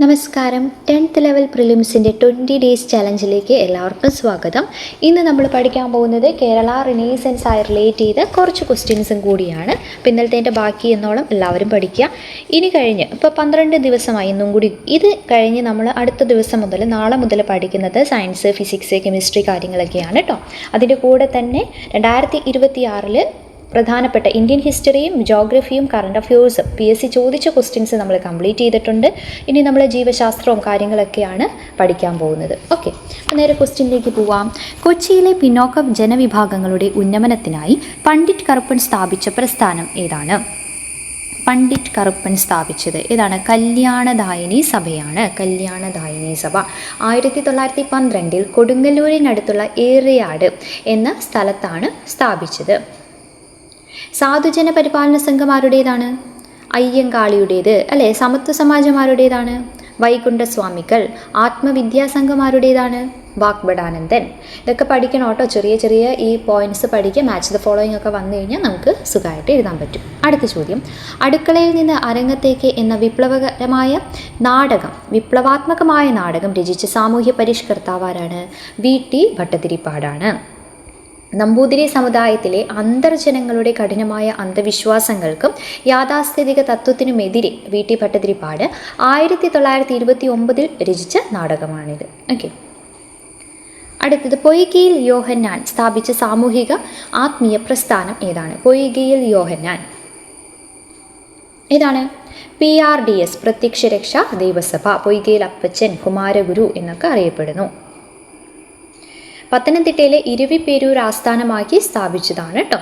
നമസ്കാരം. 10th level പ്രിലിംസിൻ്റെ 20 days ചലഞ്ചിലേക്ക് എല്ലാവർക്കും സ്വാഗതം. ഇന്ന് നമ്മൾ പഠിക്കാൻ പോകുന്നത് കേരള റിനൈസൻസ് ആയി റിലേറ്റ് ചെയ്ത കുറച്ച് ക്വസ്റ്റ്യൻസും കൂടിയാണ്. പിന്നലത്തെ ബാക്കി എന്നോളം എല്ലാവരും പഠിക്കുക. ഇനി കഴിഞ്ഞ് ഇപ്പോൾ 12 ദിവസമായി, ഇന്നും കൂടി ഇത് കഴിഞ്ഞ് നമ്മൾ അടുത്ത ദിവസം മുതൽ നാളെ മുതൽ പഠിക്കുന്നത് സയൻസ്, ഫിസിക്സ്, കെമിസ്ട്രി കാര്യങ്ങളൊക്കെയാണ് കേട്ടോ. അതിൻ്റെ കൂടെ തന്നെ 2026 പ്രധാനപ്പെട്ട ഇന്ത്യൻ ഹിസ്റ്ററിയും ജോഗ്രഫിയും കറണ്ട് അഫയേഴ്സും PSC ചോദിച്ച ക്വസ്റ്റ്യൻസ് നമ്മൾ കംപ്ലീറ്റ് ചെയ്തിട്ടുണ്ട്. ഇനി നമ്മൾ ജീവശാസ്ത്രവും കാര്യങ്ങളൊക്കെയാണ് പഠിക്കാൻ പോകുന്നത്. ഓക്കെ, അപ്പോൾ നേരെ ക്വസ്റ്റ്യനിലേക്ക് പോവാം. കൊച്ചിയിലെ പിന്നോക്ക ജനവിഭാഗങ്ങളുടെ ഉന്നമനത്തിനായി പണ്ഡിറ്റ് കറുപ്പൻ സ്ഥാപിച്ച പ്രസ്ഥാനം ഏതാണ്? പണ്ഡിറ്റ് കറുപ്പൻ സ്ഥാപിച്ചത് ഏതാണ്? കല്യാണദായിനി സഭയാണ്. കല്യാണദായിനി സഭ 1912 കൊടുങ്ങല്ലൂരിനടുത്തുള്ള ഏറിയാട് എന്ന സ്ഥലത്താണ് സ്ഥാപിച്ചത്. സാധുജന പരിപാലന സംഘമാരുടേതാണ്? അയ്യങ്കാളിയുടേത് അല്ലേ. സമത്വ സമാജമാരുടേതാണ്? വൈകുണ്ഠസ്വാമികൾ. ആത്മവിദ്യാസംഘമാരുടേതാണ്? വാഗ്ബടാനന്ദൻ. ഇതൊക്കെ പഠിക്കണം കേട്ടോ. ചെറിയ ചെറിയ ഈ പോയിന്റ്സ് പഠിക്കുക. മാച്ച് ദ ഫോളോയിങ് ഒക്കെ വന്നു കഴിഞ്ഞാൽ നമുക്ക് സുഖമായിട്ട് എഴുതാൻ പറ്റും. അടുത്ത ചോദ്യം, അടുക്കളയിൽ നിന്ന് അരങ്ങത്തേക്ക് എന്ന വിപ്ലവാത്മകമായ നാടകം രചിച്ച സാമൂഹ്യ പരിഷ്കർത്താവാരാണ്? VT ഭട്ടതിരിപ്പാടാണ്. നമ്പൂതിരി സമുദായത്തിലെ അന്തർജനങ്ങളുടെ കഠിനമായ അന്ധവിശ്വാസങ്ങൾക്കും യാഥാസ്ഥിതിക തത്വത്തിനുമെതിരെ VT ഭട്ടതിരിപ്പാട് 1929 രചിച്ച നാടകമാണിത്. ഓക്കെ, അടുത്തത്, പൊയ്കയിൽ യോഹന്നാൻ സ്ഥാപിച്ച സാമൂഹിക ആത്മീയ പ്രസ്ഥാനം ഏതാണ്? പൊയ്കയിൽ യോഹന്നാൻ ഏതാണ്? PRDS, പ്രത്യക്ഷരക്ഷാ ദൈവസഭ. പൊയ്കയിൽ അപ്പച്ചൻ, കുമാരഗുരു എന്നൊക്കെ അറിയപ്പെടുന്നു. പത്തനംതിട്ടയിലെ ഇരവിപേരൂർ ആസ്ഥാനമാക്കി സ്ഥാപിച്ചതാണ് കേട്ടോ.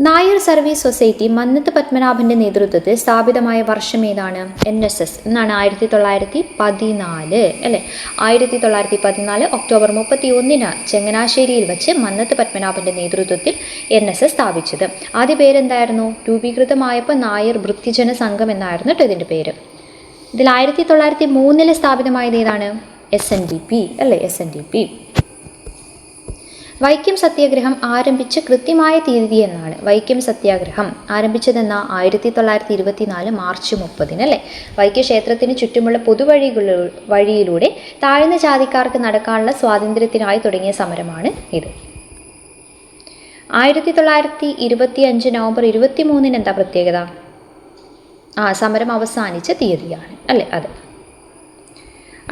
നായർ സർവീസ് സൊസൈറ്റി മന്നത്ത് പത്മനാഭന്റെ നേതൃത്വത്തിൽ സ്ഥാപിതമായ വർഷം ഏതാണ്? NSS എന്നാണ്. 1914 അല്ലേ. 1914 ഒക്ടോബർ 31 ചങ്ങനാശ്ശേരിയിൽ വെച്ച് മന്നത്ത് പത്മനാഭന്റെ നേതൃത്വത്തിൽ NSS സ്ഥാപിച്ചത്. ആദ്യ പേരെന്തായിരുന്നു? രൂപീകൃതമായപ്പോൾ നായർ വൃത്തിജന സംഘം എന്നായിരുന്നു കേട്ടോ ഇതിൻ്റെ പേര്. ഇതിൽ 1903 സ്ഥാപിതമായത് ഏതാണ്? SNDP അല്ലേ. SNDP. വൈക്കം സത്യാഗ്രഹം ആരംഭിച്ച കൃത്യമായ തീയതി എന്നാണ്? വൈക്കം സത്യാഗ്രഹം ആരംഭിച്ചതെന്ന 1924 മാർച്ച് 30 അല്ലേ. വൈക്കം ക്ഷേത്രത്തിന് ചുറ്റുമുള്ള വഴിയിലൂടെ താഴ്ന്ന ജാതിക്കാർക്ക് നടക്കാനുള്ള സ്വാതന്ത്ര്യത്തിനായി തുടങ്ങിയ സമരമാണ് ഇത്. 1925 നവംബർ 23 എന്താ പ്രത്യേകത? സമരം അവസാനിച്ച തീയതിയാണ് അല്ലേ. അതെ.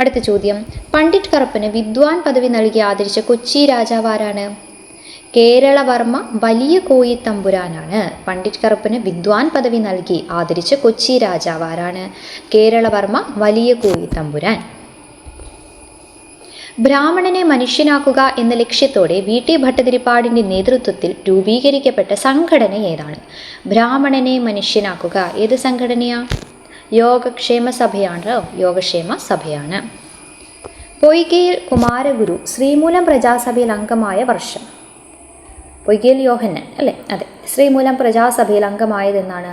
അടുത്ത ചോദ്യം, പണ്ഡിറ്റ് കറുപ്പന് വിദ്വാൻ പദവി നൽകി ആദരിച്ച കൊച്ചി രാജാവ് ആരാണ്? കേരളവർമ്മ വലിയ കോയിത്തമ്പുരാനാണ്. പണ്ഡിറ്റ് കറുപ്പന് വിദ്വാൻ പദവി നൽകി ആദരിച്ച കൊച്ചി രാജാവ് ആരാണ്? കേരളവർമ്മ വലിയ കോയിത്തമ്പുരാൻ. ബ്രാഹ്മണനെ മനുഷ്യനാക്കുക എന്ന ലക്ഷ്യത്തോടെ VT ഭട്ടതിരിപ്പാടിൻ്റെ നേതൃത്വത്തിൽ രൂപീകരിക്കപ്പെട്ട സംഘടന ഏതാണ്? ബ്രാഹ്മണനെ മനുഷ്യനാക്കുക. ഏത് സംഘടനയാ? യോഗക്ഷേമ സഭയാണ്. യോഗക്ഷേമ സഭയാണ്. പൊയ്കയിൽ കുമാരഗുരു ശ്രീമൂലം പ്രജാസഭയിൽ അംഗമായ വർഷം? പൊയ്കയിൽ യോഹന്നാൻ അല്ലേ. അതെ. ശ്രീമൂലം പ്രജാസഭയിൽ അംഗമായതെന്നാണ്?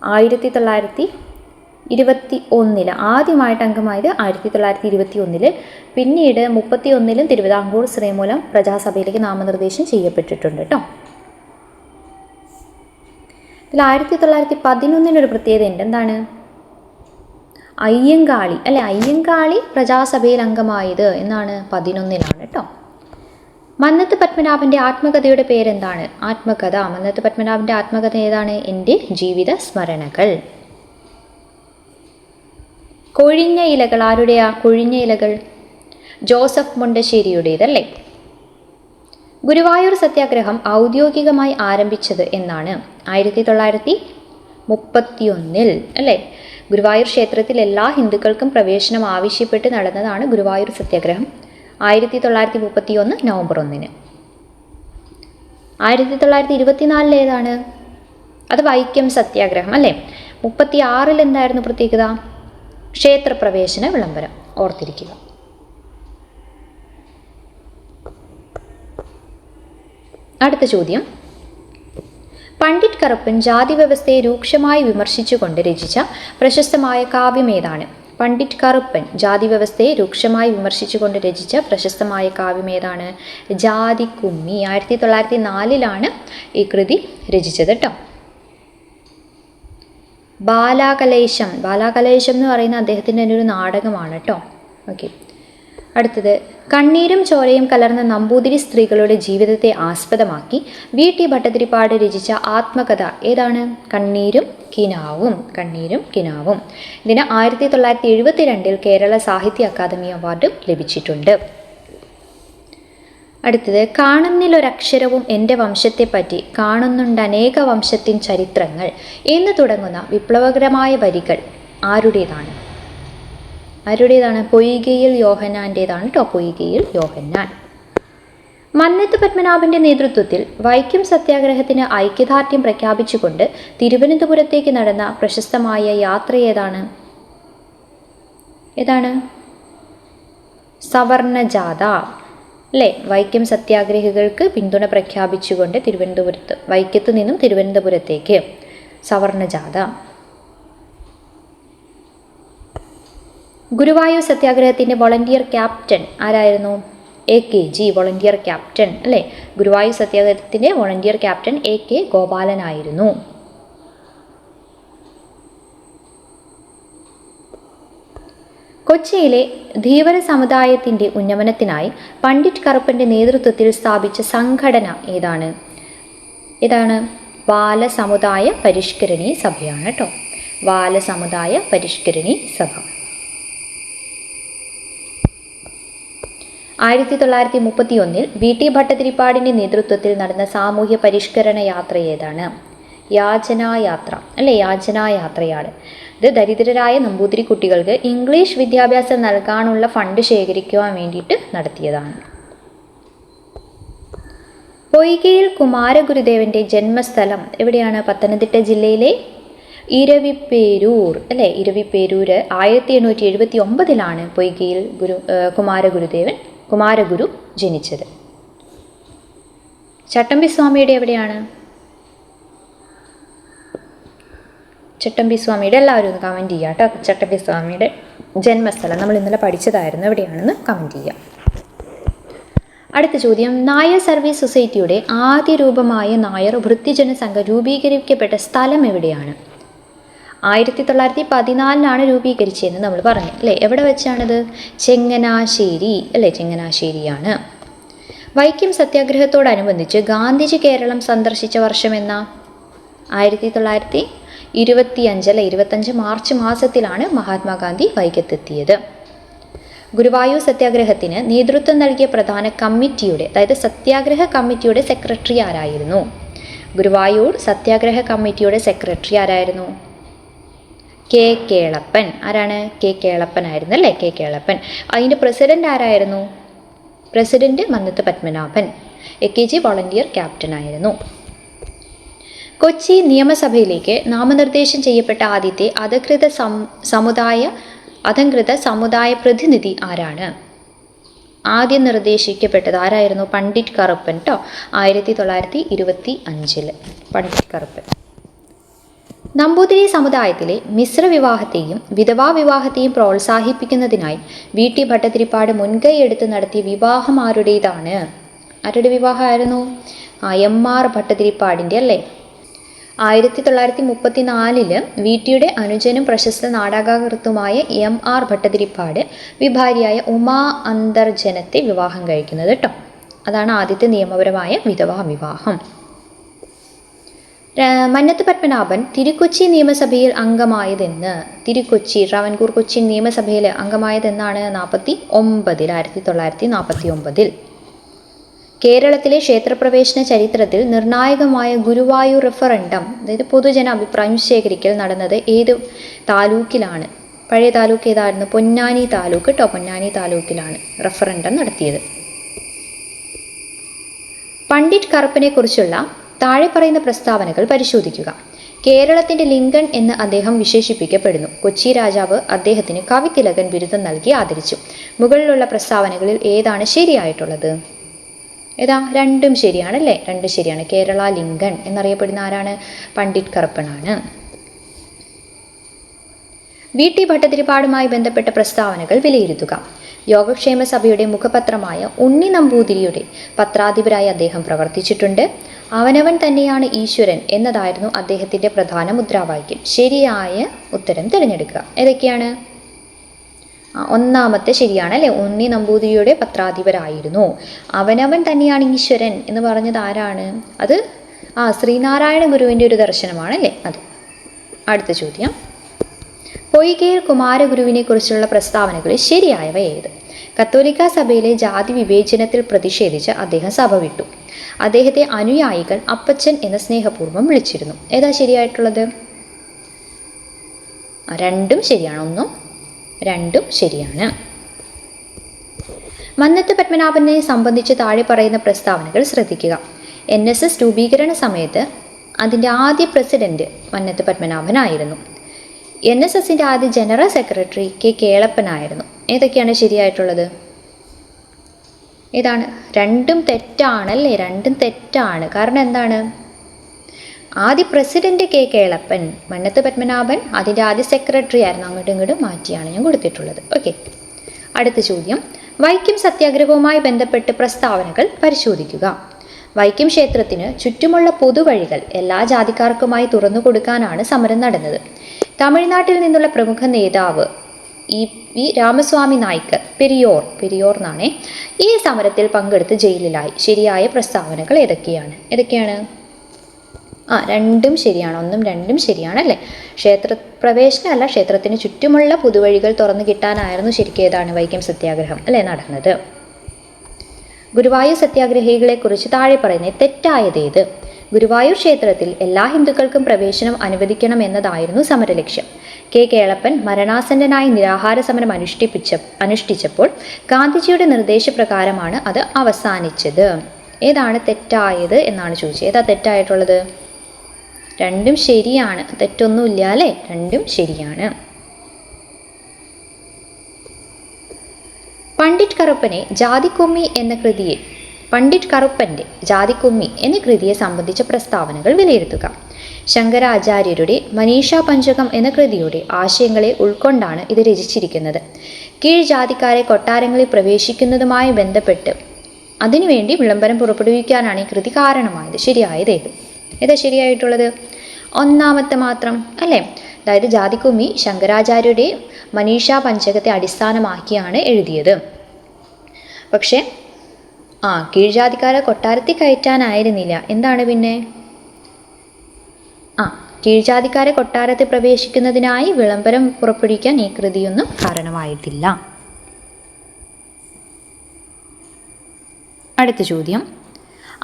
1921. ആദ്യമായിട്ട് അംഗമായത് 1921. പിന്നീട് 1931 തിരുവിതാംകൂർ ശ്രീമൂലം പ്രജാസഭയിലേക്ക് നാമനിർദ്ദേശം ചെയ്യപ്പെട്ടിട്ടുണ്ട് കേട്ടോ. ഇതിൽ 1911 ഒരു പ്രത്യേകത ഉണ്ട്. എന്താണ്? അയ്യങ്കാളി അല്ലെ. അയ്യങ്കാളി പ്രജാസഭയിൽ അംഗമായത് എന്നാണ്? 11 കേട്ടോ. മന്നത്ത് പത്മനാഭന്റെ ആത്മകഥയുടെ പേരെന്താണ്? ആത്മകഥ. മന്നത്ത് പത്മനാഭന്റെ ആത്മകഥ ഏതാണ്? എൻ്റെ ജീവിത സ്മരണകൾ. കൊഴിഞ്ഞ ഇലകൾ ആരുടെയാ? കൊഴിഞ്ഞ ഇലകൾ ജോസഫ് മുണ്ടശ്ശേരിയുടേതല്ലേ. ഗുരുവായൂർ സത്യാഗ്രഹം ഔദ്യോഗികമായി ആരംഭിച്ചത് എന്നാണ്? 1931 അല്ലേ. ഗുരുവായൂർ ക്ഷേത്രത്തിൽ എല്ലാ ഹിന്ദുക്കൾക്കും പ്രവേശനം ആവശ്യപ്പെട്ട് നടന്നതാണ് ഗുരുവായൂർ സത്യാഗ്രഹം. 1931 നവംബർ 1. 1924 ഏതാണ്? അത് വൈക്കം സത്യാഗ്രഹം അല്ലേ. 36 എന്തായിരുന്നു പ്രത്യേകത? ക്ഷേത്രപ്രവേശന വിളംബരം. ഓർത്തിരിക്കുക. അടുത്ത ചോദ്യം, പണ്ഡിറ്റ് കറുപ്പൻ ജാതി വ്യവസ്ഥയെ രൂക്ഷമായി വിമർശിച്ചുകൊണ്ട് രചിച്ച പ്രശസ്തമായ കാവ്യം ഏതാണ്? പണ്ഡിറ്റ് കറുപ്പൻ ജാതി വ്യവസ്ഥയെ രൂക്ഷമായി വിമർശിച്ചുകൊണ്ട് രചിച്ച പ്രശസ്തമായ കാവ്യം ഏതാണ്? ജാതിക്കുമ്മി. 1904 ഈ കൃതി രചിച്ചത് കേട്ടോ. ബാലാകലേശം. ബാലാകലേശം എന്ന് പറയുന്ന അദ്ദേഹത്തിൻ്റെ തന്നെ ഒരു നാടകമാണ് കേട്ടോ. ഓക്കെ, അടുത്തത് കണ്ണീരും ചോരയും കലർന്ന നമ്പൂതിരി സ്ത്രീകളുടെ ജീവിതത്തെ ആസ്പദമാക്കി VT ഭട്ടതിരിപ്പാട് രചിച്ച ആത്മകഥ ഏതാണ്? കണ്ണീരും കിനാവും. കണ്ണീരും കിനാവും. ഇതിന് 1972 കേരള സാഹിത്യ അക്കാദമി അവാർഡ് ലഭിച്ചിട്ടുണ്ട്. അടുത്തത് കാണുന്നിലൊരക്ഷരവും എൻ്റെ വംശത്തെപ്പറ്റി, കാണുന്നുണ്ട് അനേക വംശത്തിൻ ചരിത്രങ്ങൾ എന്ന് തുടങ്ങുന്ന വിപ്ലവകരമായ വരികൾ ആരുടേതാണ്? പൊയ്കയിൽ യോഹന്നാൻ്റേതാണ് കേട്ടോ. പൊയ്കയിൽ യോഹന്നാൻ. മന്നത്ത് പത്മനാഭൻ്റെ നേതൃത്വത്തിൽ വൈക്കം സത്യാഗ്രഹത്തിന് ഐക്യദാർഢ്യം പ്രഖ്യാപിച്ചുകൊണ്ട് തിരുവനന്തപുരത്തേക്ക് നടന്ന പ്രശസ്തമായ യാത്ര ഏതാണ്? സവർണജാഥ അല്ലേ? വൈക്കം സത്യാഗ്രഹികൾക്ക് പിന്തുണ പ്രഖ്യാപിച്ചുകൊണ്ട് വൈക്കത്ത് നിന്നും തിരുവനന്തപുരത്തേക്ക് സവർണജാഥ. ഗുരുവായൂർ സത്യാഗ്രഹത്തിൻ്റെ വോളണ്ടിയർ ക്യാപ്റ്റൻ ആരായിരുന്നു? AKG വോളണ്ടിയർ ക്യാപ്റ്റൻ അല്ലേ? ഗുരുവായൂർ സത്യാഗ്രഹത്തിൻ്റെ വോളണ്ടിയർ ക്യാപ്റ്റൻ AK ഗോപാലനായിരുന്നു. കൊച്ചിയിലെ ധീവര സമുദായത്തിൻ്റെ ഉന്നമനത്തിനായി പണ്ഡിറ്റ് കറുപ്പൻ്റെ നേതൃത്വത്തിൽ സ്ഥാപിച്ച സംഘടന ഏതാണ്? ബാലസമുദായ പരിഷ്കരണി സഭയാണ് കേട്ടോ. ബാലസമുദായ പരിഷ്കരണി സഭ. 1931 VT ഭട്ടതിരിപ്പാടിൻ്റെ നേതൃത്വത്തിൽ നടന്ന സാമൂഹ്യ പരിഷ്കരണ യാത്ര ഏതാണ്? യാചനായാത്ര അല്ലേ? യാചനായാത്രയാണ്. ഇത് ദരിദ്രരായ നമ്പൂതിരി കുട്ടികൾക്ക് ഇംഗ്ലീഷ് വിദ്യാഭ്യാസം നൽകാനുള്ള ഫണ്ട് ശേഖരിക്കുവാൻ വേണ്ടിയിട്ട് നടത്തിയതാണ്. പൊയ്കയിൽ കുമാരഗുരുദേവൻ്റെ ജന്മസ്ഥലം എവിടെയാണ്? പത്തനംതിട്ട ജില്ലയിലെ ഇരവിപ്പേരൂർ അല്ലേ? ഇരവിപ്പേരൂര് 1879 പൊയ്കയിൽ കുമാരഗുരു ജനിച്ചത്. ചട്ടമ്പിസ്വാമിയുടെ എവിടെയാണ്? ചട്ടമ്പിസ്വാമിയുടെ എല്ലാവരും ഒന്ന് കമൻറ്റ് ചെയ്യുക കേട്ടോ. ചട്ടമ്പിസ്വാമിയുടെ ജന്മസ്ഥലം നമ്മൾ ഇന്നലെ പഠിച്ചതായിരുന്നു, എവിടെയാണെന്ന് കമൻറ്റ് ചെയ്യുക. അടുത്ത ചോദ്യം, നായർ സർവീസ് സൊസൈറ്റിയുടെ ആദ്യ രൂപമായ നായർ വൃത്തിജന സംഘം രൂപീകരിക്കപ്പെട്ട സ്ഥലം എവിടെയാണ്? 1914 രൂപീകരിച്ചതെന്ന് നമ്മൾ പറഞ്ഞു അല്ലേ? എവിടെ വെച്ചാണിത്? ചെങ്ങനാശ്ശേരി അല്ലേ? ചെങ്ങനാശ്ശേരിയാണ്. വൈക്കം സത്യാഗ്രഹത്തോടനുബന്ധിച്ച് ഗാന്ധിജി കേരളം സന്ദർശിച്ച വർഷം എന്നാ? 1925 മാർച്ച് മാസത്തിലാണ് മഹാത്മാഗാന്ധി വൈക്കത്തെത്തിയത്. ഗുരുവായൂർ സത്യാഗ്രഹത്തിന് നേതൃത്വം നൽകിയ പ്രധാന കമ്മിറ്റിയുടെ, അതായത് സത്യാഗ്രഹ കമ്മിറ്റിയുടെ സെക്രട്ടറി ആരായിരുന്നു? ഗുരുവായൂർ സത്യാഗ്രഹ കമ്മിറ്റിയുടെ സെക്രട്ടറി ആരായിരുന്നു? കേളപ്പൻ. ആരാണ്? കേളപ്പൻ ആയിരുന്നു അല്ലേ? കേളപ്പൻ. അതിൻ്റെ പ്രസിഡന്റ് ആരായിരുന്നു? President Mannath Padmanabhan. AKG volunteer captain ആയിരുന്നു. കൊച്ചി നിയമസഭയിലേക്ക് നാമനിർദ്ദേശം ചെയ്യപ്പെട്ട ആദ്യത്തെ അധംകൃത സമുദായ പ്രതിനിധി ആരാണ്? ആദ്യം നിർദ്ദേശിക്കപ്പെട്ടത് ആരായിരുന്നു? പണ്ഡിറ്റ് കറുപ്പൻ കേട്ടോ. 1925 പണ്ഡിറ്റ് കറുപ്പൻ. നമ്പൂതിരി സമുദായത്തിലെ മിശ്ര വിവാഹത്തെയും വിധവാ വിവാഹത്തെയും പ്രോത്സാഹിപ്പിക്കുന്നതിനായി VT ഭട്ടതിരിപ്പാട് മുൻകൈയെടുത്ത് നടത്തിയ വിവാഹം ആരുടേതാണ്? ആരുടെ വിവാഹമായിരുന്നു? MR ഭട്ടതിരിപ്പാടിൻ്റെ അല്ലേ? 1934 VTയുടെ അനുജനും പ്രശസ്ത നാടകകൃത്തുമായ MR ഭട്ടതിരിപ്പാട് വിഭാര്യയായ ഉമാ അന്തർജനത്തെ വിവാഹം കഴിക്കുന്നത് കേട്ടോ. അതാണ് ആദ്യത്തെ നിയമപരമായ വിധവാ വിവാഹം. മന്നത്ത് പത്മനാഭൻ തിരുക്കൊച്ചി നിയമസഭയിൽ അംഗമായതെന്ന്? ട്രാവൻകൂർ കൊച്ചി നിയമസഭയിൽ അംഗമായതെന്നാണ്? 1949. കേരളത്തിലെ ക്ഷേത്രപ്രവേശന ചരിത്രത്തിൽ നിർണായകമായ ഗുരുവായൂർ റെഫറൻഡം, അതായത് പൊതുജന അഭിപ്രായം ശേഖരിക്കൽ നടന്നത് ഏത് താലൂക്കിലാണ്? പഴയ താലൂക്ക് ഏതായിരുന്നു? പൊന്നാനി താലൂക്ക് കേട്ടോ. പൊന്നാനി താലൂക്കിലാണ് റെഫറൻഡം നടത്തിയത്. പണ്ഡിറ്റ് കറുപ്പനെ കുറിച്ചുള്ള താഴെ പറയുന്ന പ്രസ്താവനകൾ പരിശോധിക്കുക. കേരളത്തിൻ്റെ ലിങ്കൺ എന്ന് അദ്ദേഹം വിശേഷിപ്പിക്കപ്പെടുന്നു. കൊച്ചി രാജാവ് അദ്ദേഹത്തിന് കവിതിലകൻ ബിരുദം നൽകി ആദരിച്ചു. മുകളിലുള്ള പ്രസ്താവനകളിൽ ഏതാണ് ശരിയായിട്ടുള്ളത്? രണ്ടും ശരിയാണല്ലേ? രണ്ടും ശരിയാണ്. കേരള ലിങ്കൺ എന്നറിയപ്പെടുന്ന ആരാണ്? പണ്ഡിറ്റ് കറുപ്പനാണ്. VT ഭട്ടതിരിപ്പാടുമായി ബന്ധപ്പെട്ട പ്രസ്താവനകൾ വിലയിരുത്തുക. യോഗക്ഷേമ സഭയുടെ മുഖപത്രമായ ഉണ്ണി നമ്പൂതിരിയുടെ പത്രാധിപരായി അദ്ദേഹം പ്രവർത്തിച്ചിട്ടുണ്ട്. അവനവൻ തന്നെയാണ് ഈശ്വരൻ എന്നതായിരുന്നു അദ്ദേഹത്തിൻ്റെ പ്രധാന മുദ്രാവാക്യം. ശരിയായ ഉത്തരം തിരഞ്ഞെടുക്കുക. ഏതൊക്കെയാണ്? ഒന്നാമത്തെ ശരിയാണ് അല്ലേ. ഉണ്ണി നമ്പൂതിരിയുടെ പത്രാധിപരായിരുന്നു. അവനവൻ തന്നെയാണ് ഈശ്വരൻ എന്ന് പറഞ്ഞത് ആരാണ്? അത് ശ്രീനാരായണ ഗുരുവിൻ്റെ ഒരു ദർശനമാണ് അല്ലേ അത്. അടുത്ത ചോദ്യം, പൊയ്കയിൽ കുമാരഗുരുവിനെ കുറിച്ചുള്ള പ്രസ്താവനകളിൽ ശരിയായവ ഏത്? കത്തോലിക്ക സഭയിലെ ജാതി വിവേചനത്തിൽ പ്രതിഷേധിച്ച് അദ്ദേഹം സഭ വിട്ടു. അദ്ദേഹത്തെ അനുയായികൾ അപ്പച്ചൻ എന്ന് സ്നേഹപൂർവ്വം വിളിച്ചിരുന്നു. ഏതാ ശരിയായിട്ടുള്ളത്? രണ്ടും ശരിയാണ്. ഒന്നും രണ്ടും ശരിയാണ്. മന്നത്ത് പത്മനാഭനെ സംബന്ധിച്ച് താഴെ പറയുന്ന പ്രസ്താവനകൾ ശ്രദ്ധിക്കുക. NSS രൂപീകരണ സമയത്ത് അതിൻ്റെ ആദ്യ പ്രസിഡന്റ് മന്നത്ത് പത്മനാഭനായിരുന്നു. NSSൻ്റെ ആദ്യ ജനറൽ സെക്രട്ടറി K. കേളപ്പനായിരുന്നു. ഏതൊക്കെയാണ് ശരിയായിട്ടുള്ളത്? ഏതാണ്? രണ്ടും തെറ്റാണല്ലേ. രണ്ടും തെറ്റാണ്. കാരണം എന്താണ്? ആദ്യ പ്രസിഡന്റ് K. കേളപ്പൻ, മന്നത്ത് പത്മനാഭൻ അതിൻ്റെ ആദ്യ സെക്രട്ടറി ആയിരുന്നു. അങ്ങോട്ടും ഇങ്ങോട്ടും മാറ്റിയാണ് ഞാൻ കൊടുത്തിട്ടുള്ളത്. ഓക്കെ. അടുത്ത ചോദ്യം, വൈക്കം സത്യാഗ്രഹവുമായി ബന്ധപ്പെട്ട് പ്രസ്താവനകൾ പരിശോധിക്കുക. വൈക്കം ക്ഷേത്രത്തിന് ചുറ്റുമുള്ള പൊതുവഴികൾ എല്ലാ ജാതിക്കാർക്കുമായി തുറന്നു കൊടുക്കാനാണ് സമരം നടന്നത്. തമിഴ്നാട്ടിൽ നിന്നുള്ള പ്രമുഖ നേതാവ് E.V. രാമസ്വാമി നായ്ക്കർ പെരിയോർ എന്നാണേ ഈ സമരത്തിൽ പങ്കെടുത്ത് ജയിലിലായി. ശരിയായ പ്രസ്താവനകൾ ഏതൊക്കെയാണ്? രണ്ടും ശരിയാണ്. ഒന്നും രണ്ടും ശരിയാണല്ലേ. ക്ഷേത്രപ്രവേശനമല്ല, ക്ഷേത്രത്തിന് ചുറ്റുമുള്ള പൊതുവഴികൾ തുറന്നു കിട്ടാനായിരുന്നു ശരിക്കും ഏതാണ്? വൈക്കം സത്യാഗ്രഹം അല്ലേ നടന്നത്. ഗുരുവായൂർ സത്യാഗ്രഹികളെക്കുറിച്ച് താഴെ പറയുന്നത് തെറ്റായതേത്? ഗുരുവായൂർ ക്ഷേത്രത്തിൽ എല്ലാ ഹിന്ദുക്കൾക്കും പ്രവേശനം അനുവദിക്കണം എന്നതായിരുന്നു സമരലക്ഷ്യം. K. കേളപ്പൻ മരണാസന്നനായി നിരാഹാര സമരം അനുഷ്ഠിച്ചപ്പോൾ ഗാന്ധിജിയുടെ നിർദ്ദേശപ്രകാരമാണ് അത് അവസാനിച്ചത്. ഏതാണ് തെറ്റായത് എന്നാണ് ചോദിച്ചത്. ഏതാ തെറ്റായിട്ടുള്ളത്? രണ്ടും ശരിയാണ്. തെറ്റൊന്നുമില്ല അല്ലേ. രണ്ടും ശരിയാണ്. പണ്ഡിറ്റ് കറുപ്പൻ്റെ ജാതിക്കൊമ്മി എന്ന കൃതിയെ സംബന്ധിച്ച പ്രസ്താവനകൾ വിലയിരുത്തുക. ശങ്കരാചാര്യരുടെ മനീഷാ പഞ്ചകം എന്ന കൃതിയുടെ ആശയങ്ങളെ ഉൾക്കൊണ്ടാണ് ഇത് രചിച്ചിരിക്കുന്നത്. കീഴ്ജാതിക്കാരെ കൊട്ടാരങ്ങളിൽ പ്രവേശിക്കുന്നതുമായി ബന്ധപ്പെട്ട് അതിനുവേണ്ടി വിളംബരം പുറപ്പെടുവിക്കാനാണ് ഈ കൃതി കാരണമായത്. ശരിയായത് ഏതാ ശരിയായിട്ടുള്ളത്? ഒന്നാമത്തെ മാത്രം അല്ലേ. അതായത് ജാതിക്കുമ്മി ശങ്കരാചാര്യരുടെ മനീഷാ പഞ്ചകത്തെ അടിസ്ഥാനമാക്കിയാണ് എഴുതിയത്. പക്ഷേ കീഴ്ജാതിക്കാരെ കൊട്ടാരത്തിൽ കയറ്റാനായിരുന്നില്ല. എന്താണ് പിന്നെ? കീഴ്ജാതിക്കാരെ കൊട്ടാരത്തിൽ പ്രവേശിക്കുന്നതിനായി വിളംബരം പുറപ്പെടുവിക്കാൻ ഈ കൃതിയൊന്നും കാരണമായിട്ടില്ല. അടുത്ത ചോദ്യം,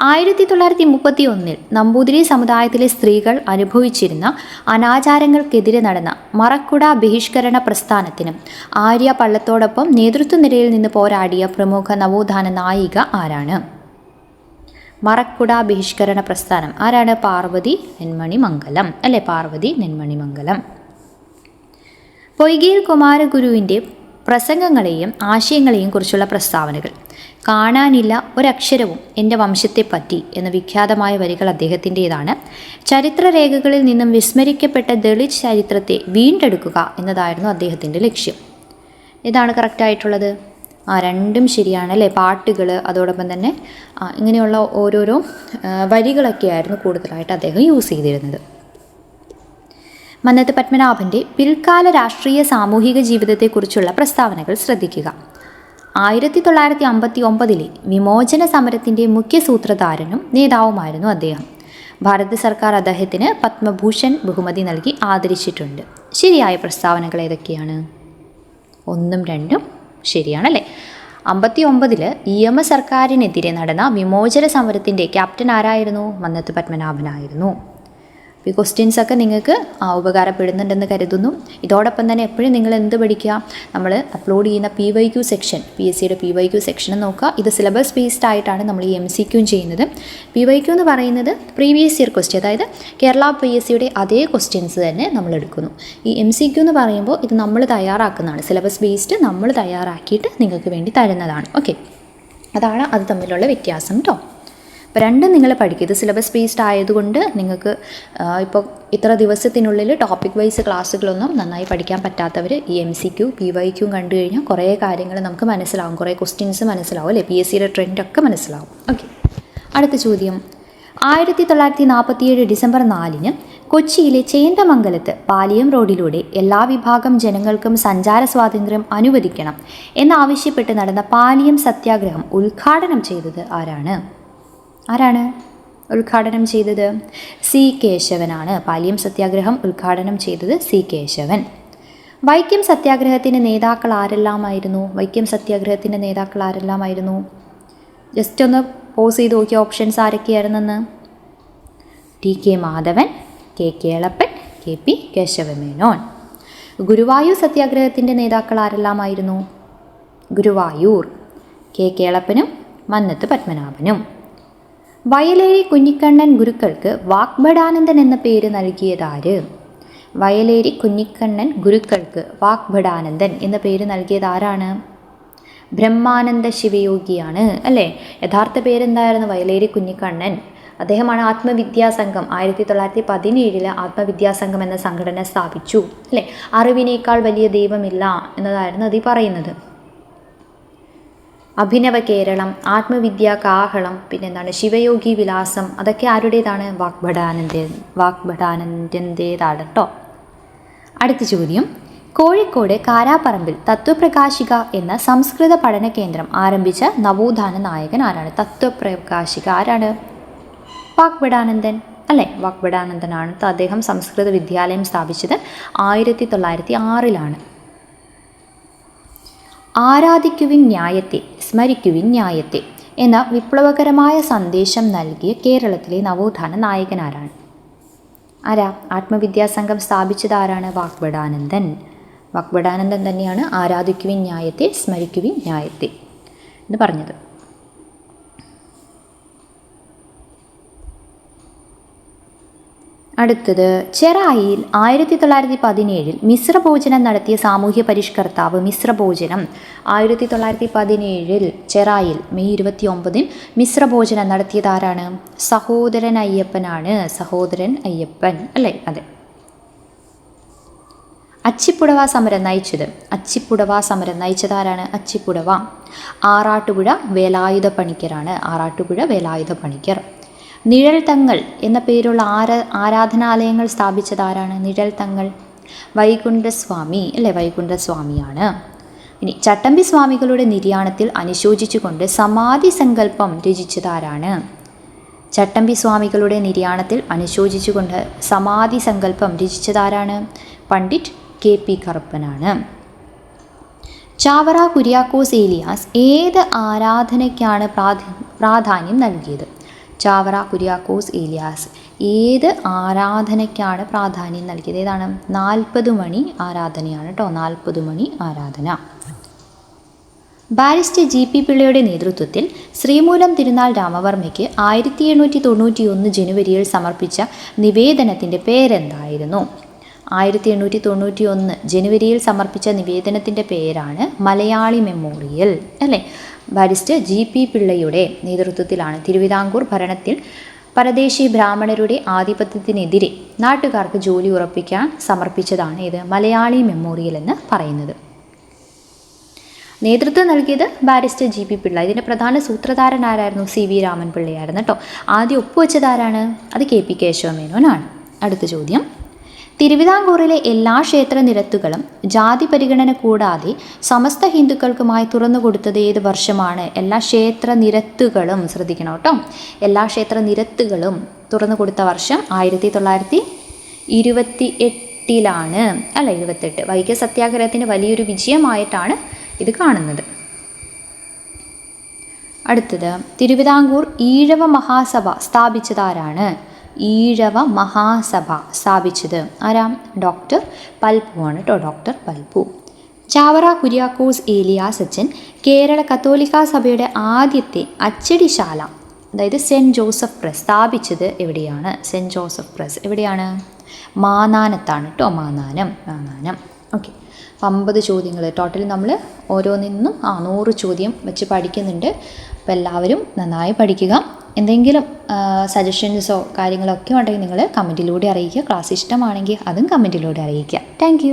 1931 നമ്പൂതിരി സമുദായത്തിലെ സ്ത്രീകൾ അനുഭവിച്ചിരുന്ന അനാചാരങ്ങൾക്കെതിരെ നടന്ന മറക്കുട ബഹിഷ്കരണ പ്രസ്ഥാനത്തിന് ആര്യ പള്ളത്തോടൊപ്പം നേതൃത്വ നിരയിൽ നിന്ന് പോരാടിയ പ്രമുഖ നവോത്ഥാന നായിക ആരാണ്? മറക്കുട ബഹിഷ്കരണ പ്രസ്ഥാനം ആരാണ്? പാർവതി നെന്മണിമംഗലം അല്ലേ. പാർവതി നെന്മണിമംഗലം. പൊയ്കയിൽ കുമാരഗുരുവിൻ്റെ പ്രസംഗങ്ങളെയും ആശയങ്ങളെയും കുറിച്ചുള്ള പ്രസ്താവനകൾ. കാണാനില്ല ഒരക്ഷരവും എൻ്റെ വംശത്തെപ്പറ്റി എന്ന വിഖ്യാതമായ വരികൾ അദ്ദേഹത്തിൻ്റേതാണ്. ചരിത്രരേഖകളിൽ നിന്നും വിസ്മരിക്കപ്പെട്ട ദളിത് ചരിത്രത്തെ വീണ്ടെടുക്കുക എന്നതായിരുന്നു അദ്ദേഹത്തിൻ്റെ ലക്ഷ്യം. ഇതാണ് കറക്റ്റായിട്ടുള്ളത്. രണ്ടും ശരിയാണല്ലേ. പാട്ടുകൾ അതോടൊപ്പം തന്നെ ഇങ്ങനെയുള്ള ഓരോരോ വരികളൊക്കെയായിരുന്നു കൂടുതലായിട്ട് അദ്ദേഹം യൂസ് ചെയ്തിരുന്നത്. മന്നത്ത് പത്മനാഭൻ്റെ പിൽക്കാല രാഷ്ട്രീയ സാമൂഹിക ജീവിതത്തെക്കുറിച്ചുള്ള പ്രസ്താവനകൾ ശ്രദ്ധിക്കുക. 1959 വിമോചന സമരത്തിൻ്റെ മുഖ്യ സൂത്രധാരനും നേതാവുമായിരുന്നു അദ്ദേഹം. ഭാരത സർക്കാർ അദ്ദേഹത്തിന് പത്മഭൂഷൺ ബഹുമതി നൽകി ആദരിച്ചിട്ടുണ്ട്. ശരിയായ പ്രസ്താവനകൾ ഏതൊക്കെയാണ്? ഒന്നും രണ്ടും ശരിയാണല്ലേ. 1959 EMS സർക്കാരിനെതിരെ നടന്ന വിമോചന സമരത്തിൻ്റെ ക്യാപ്റ്റൻ ആരായിരുന്നു? മന്നത്ത് പത്മനാഭനായിരുന്നു. ഈ ക്വസ്റ്റ്യൻസൊക്കെ നിങ്ങൾക്ക് ഉപകാരപ്പെടുന്നുണ്ടെന്ന് കരുതുന്നു. ഇതോടൊപ്പം തന്നെ എപ്പോഴും നിങ്ങൾ എന്ത് പഠിക്കുക? നമ്മൾ അപ്ലോഡ് ചെയ്യുന്ന PYQ സെക്ഷൻ, PSCയുടെ PYQ സെക്ഷൻ നോക്കുക. ഇത് സിലബസ് ബേസ്ഡ് ആയിട്ടാണ് നമ്മൾ ഈ MCQ ചെയ്യുന്നത്. PYQ എന്ന് പറയുന്നത് പ്രീവിയസ് ഇയർ ക്വസ്റ്റ്യൻ, അതായത് കേരള PSCയുടെ അതേ ക്വസ്റ്റ്യൻസ് തന്നെ നമ്മൾ എടുക്കുന്നു. ഈ MCQ എന്ന് പറയുമ്പോൾ ഇത് നമ്മൾ തയ്യാറാക്കുന്നതാണ്. സിലബസ് ബേസ്ഡ് നമ്മൾ തയ്യാറാക്കിയിട്ട് നിങ്ങൾക്ക് വേണ്ടി തരുന്നതാണ്. ഓക്കെ, അതാണ് അത് തമ്മിലുള്ള വ്യത്യാസം കേട്ടോ. അപ്പോൾ രണ്ടും നിങ്ങൾ പഠിക്കുക. ഇത് സിലബസ് ബേസ്ഡ് ആയതുകൊണ്ട് നിങ്ങൾക്ക് ഇപ്പോൾ ഇത്ര ദിവസത്തിനുള്ളിൽ ടോപ്പിക് വൈസ് ക്ലാസ്സുകളൊന്നും നന്നായി പഠിക്കാൻ പറ്റാത്തവർ ഈ MCQ PYQ കണ്ടു കഴിഞ്ഞാൽ കുറേ കാര്യങ്ങൾ നമുക്ക് മനസ്സിലാവും, കുറേ ക്വസ്റ്റ്യൻസ് മനസ്സിലാവും അല്ലേ. PSCയുടെ ട്രെൻഡൊക്കെ മനസ്സിലാവും. ഓക്കെ, അടുത്ത ചോദ്യം, 1947 ഡിസംബർ 4 കൊച്ചിയിലെ ചേന്ദമംഗലത്ത് പാലിയം റോഡിലൂടെ എല്ലാ വിഭാഗം ജനങ്ങൾക്കും സഞ്ചാര സ്വാതന്ത്ര്യം അനുവദിക്കണം എന്നാവശ്യപ്പെട്ട് നടന്ന പാലിയം സത്യാഗ്രഹം ഉദ്ഘാടനം ചെയ്തത് ആരാണ് ഉദ്ഘാടനം ചെയ്തത്? സി കേശവനാണ്. പാലിയം സത്യാഗ്രഹം ഉദ്ഘാടനം ചെയ്തത് സി കേശവൻ. വൈക്കം സത്യാഗ്രഹത്തിൻ്റെ നേതാക്കൾ ആരെല്ലാമായിരുന്നു? ജസ്റ്റ് ഒന്ന് പോസ് ചെയ്ത് നോക്കിയ ഓപ്ഷൻസ് ആരൊക്കെയായിരുന്നെന്ന്. T K Madhavan, K Kelappan, K P Kesava Menon. Guruvayur സത്യാഗ്രഹത്തിൻ്റെ നേതാക്കൾ ആരെല്ലാമായിരുന്നു? ഗുരുവായൂർ കെ കേളപ്പനും മന്നത്ത് പത്മനാഭനും. വയലേരി കുഞ്ഞിക്കണ്ണൻ ഗുരുക്കൾക്ക് വാഗ്ഭടാനന്ദൻ എന്ന പേര് നൽകിയതാര്? വയലേരി കുഞ്ഞിക്കണ്ണൻ ഗുരുക്കൾക്ക് വാഗ്ഭടാനന്ദൻ എന്ന പേര് നൽകിയത് ആരാണ്? ബ്രഹ്മാനന്ദ ശിവയോഗിയാണ് അല്ലേ. യഥാർത്ഥ പേരെന്തായിരുന്നു? വയലേരി കുഞ്ഞിക്കണ്ണൻ. അദ്ദേഹമാണ് ആത്മവിദ്യാസംഘം 1917 ആത്മവിദ്യാസംഘം എന്ന സംഘടന സ്ഥാപിച്ചു അല്ലേ. അറിവിനേക്കാൾ വലിയ ദൈവമില്ല എന്നതായിരുന്നു അതിൽ പറയുന്നത്. അഭിനവ കേരളം, ആത്മവിദ്യാ കാഹളം, പിന്നെന്താണ് ശിവയോഗി വിലാസം, അതൊക്കെ ആരുടേതാണ്? വാഗ്ഭടാനന്ദൻ്റേതാണ് കേട്ടോ. അടുത്ത ചോദ്യം, കോഴിക്കോട് കാരാപ്പറമ്പിൽ തത്വപ്രകാശിക എന്ന സംസ്കൃത പഠന കേന്ദ്രം ആരംഭിച്ച നവോത്ഥാന നായകൻ ആരാണ്? തത്വപ്രകാശിക ആരാണ്? വാഗ്ഭടാനന്ദൻ അല്ലേ. വാഗ്ഭടാനന്ദനാണ്. അദ്ദേഹം സംസ്കൃത വിദ്യാലയം സ്ഥാപിച്ചത് 1906 ആരാധിക്കുവിൻ ന്യായത്തെ സ്മരിക്കുവിൻ ന്യായത്തെ എന്ന വിപ്ലവകരമായ സന്ദേശം നൽകിയ കേരളത്തിലെ നവോത്ഥാന നായകൻ ആരാണ്? ആത്മവിദ്യാസംഘം സ്ഥാപിച്ചത് ആരാണ്? വാഗ്ഭടാനന്ദൻ തന്നെയാണ് ആരാധിക്കുവിൻ ന്യായത്തെ സ്മരിക്കുവിൻ ന്യായത്തെ എന്ന് പറഞ്ഞത്. അടുത്തത്, ചെറായിയിൽ 1917 മിശ്രഭോജനം നടത്തിയ സാമൂഹ്യ പരിഷ്കർത്താവ്. മിശ്രഭോജനം 1917 ചെറായിൽ മെയ് 29 മിശ്രഭോജനം നടത്തിയത് ആരാണ്? സഹോദരൻ അയ്യപ്പനാണ്. സഹോദരൻ അയ്യപ്പൻ അല്ലേ. അതെ. അച്ചിപ്പുടവ സമരം നയിച്ചത് ആരാണ്? അച്ചിപ്പുടവ. ആറാട്ടുപുഴ വേലായുധ പണിക്കർ. നിഴൽ തങ്ങൾ എന്ന പേരുള്ള ആരാധനാലയങ്ങൾ സ്ഥാപിച്ചത് ആരാണ്? നിഴൽ തങ്ങൾ. വൈകുണ്ഠസ്വാമി അല്ലേ. വൈകുണ്ഠസ്വാമിയാണ്. ഇനി ചട്ടമ്പി സ്വാമികളുടെ നിര്യാണത്തിൽ അനുശോചിച്ചുകൊണ്ട് സമാധി സങ്കല്പം രചിച്ചത് ആരാണ്? ചട്ടമ്പി സ്വാമികളുടെ നിര്യാണത്തിൽ അനുശോചിച്ചുകൊണ്ട് സമാധി സങ്കല്പം രചിച്ചത് ആരാണ്? പണ്ഡിറ്റ് കെ പി കറുപ്പനാണ്. ചാവറ കുര്യാക്കോസ് ഏലിയാസ് ഏത് ആരാധനയ്ക്കാണ് പ്രാധാന്യം നൽകിയത്? ചാവറ കുര്യാക്കോസ് ഏലിയാസ് ഏത് ആരാധനയ്ക്കാണ് പ്രാധാന്യം നൽകിയത്? ഏതാണ്? 40 മണി ആരാധനയാണ് കേട്ടോ. 40 മണി ആരാധന. ബാരിസ്റ്റർ ജി പി പിള്ളയുടെ നേതൃത്വത്തിൽ ശ്രീമൂലം തിരുനാൾ രാമവർമ്മയ്ക്ക് 1891 ജനുവരിയിൽ സമർപ്പിച്ച നിവേദനത്തിൻ്റെ പേരെന്തായിരുന്നു? 1891 ജനുവരിയിൽ സമർപ്പിച്ച നിവേദനത്തിൻ്റെ പേരാണ് മലയാളി മെമ്മോറിയൽ അല്ലേ. ബാരിസ്റ്റർ ജി പി പിള്ളയുടെ നേതൃത്വത്തിലാണ് തിരുവിതാംകൂർ ഭരണത്തിൽ പരദേശി ബ്രാഹ്മണരുടെ ആധിപത്യത്തിനെതിരെ നാട്ടുകാർക്ക് ജോലി ഉറപ്പിക്കാൻ സമർപ്പിച്ചതാണ് ഇത് മലയാളി മെമ്മോറിയൽ എന്ന് പറയുന്നത്. നേതൃത്വം നൽകിയത് ബാരിസ്റ്റർ ജി പി പിള്ള. ഇതിൻ്റെ പ്രധാന സൂത്രധാരൻ ആരായിരുന്നു? സി വി രാമൻ പിള്ളയായിരുന്നു കേട്ടോ. ആദ്യം ഒപ്പുവെച്ചതാരാണ്? അത് കെ പി കേശവമേനോനാണ്. അടുത്ത ചോദ്യം, തിരുവിതാംകൂറിലെ എല്ലാ ക്ഷേത്ര നിരത്തുകളും ജാതി പരിഗണന കൂടാതെ സമസ്ത ഹിന്ദുക്കൾക്കുമായി തുറന്നുകൊടുത്തത് ഏത് വർഷമാണ്? എല്ലാ ക്ഷേത്ര നിരത്തുകളും ശ്രദ്ധിക്കണം കേട്ടോ. എല്ലാ ക്ഷേത്ര നിരത്തുകളും തുറന്നു കൊടുത്ത വർഷം 1928 അല്ല 28. വൈക്കം സത്യാഗ്രഹത്തിന് വലിയൊരു വിജയമായിട്ടാണ് ഇത് കാണുന്നത്. അടുത്തത്, തിരുവിതാംകൂർ ഈഴവ മഹാസഭ സ്ഥാപിച്ചത് ആരാണ്? ഈഴവ മഹാസഭ സ്ഥാപിച്ചത് ആരാം? ഡോക്ടർ പൽപ്പു ആണ് കേട്ടോ. ഡോക്ടർ പൽപ്പു. ചാവറ കുര്യാക്കോസ് ഏലിയാസ് അച്ഛൻ കേരള കത്തോലിക്ക സഭയുടെ ആദ്യത്തെ അച്ചടിശാല, അതായത് സെൻറ്റ് ജോസഫ് പ്രസ് സ്ഥാപിച്ചത് എവിടെയാണ്? സെൻറ്റ് ജോസഫ് പ്രസ് എവിടെയാണ്? മാന്നാനത്താണ് കേട്ടോ. മാന്നാനം. ഓക്കെ. 50 ചോദ്യങ്ങൾ ടോട്ടൽ നമ്മൾ ഓരോന്നിന്നും 100 ചോദ്യം വെച്ച് പഠിക്കുന്നുണ്ട്. അപ്പോൾ എല്ലാവരും നന്നായി പഠിക്കുക. എന്തെങ്കിലും സജഷൻസോ കാര്യങ്ങളോ ഒക്കെ ഉണ്ടെങ്കിൽ നിങ്ങൾ കമൻറ്റിലൂടെ അറിയിക്കുക. ക്ലാസ് ഇഷ്ടമാണെങ്കിൽ അതും കമൻറ്റിലൂടെ അറിയിക്കുക. താങ്ക്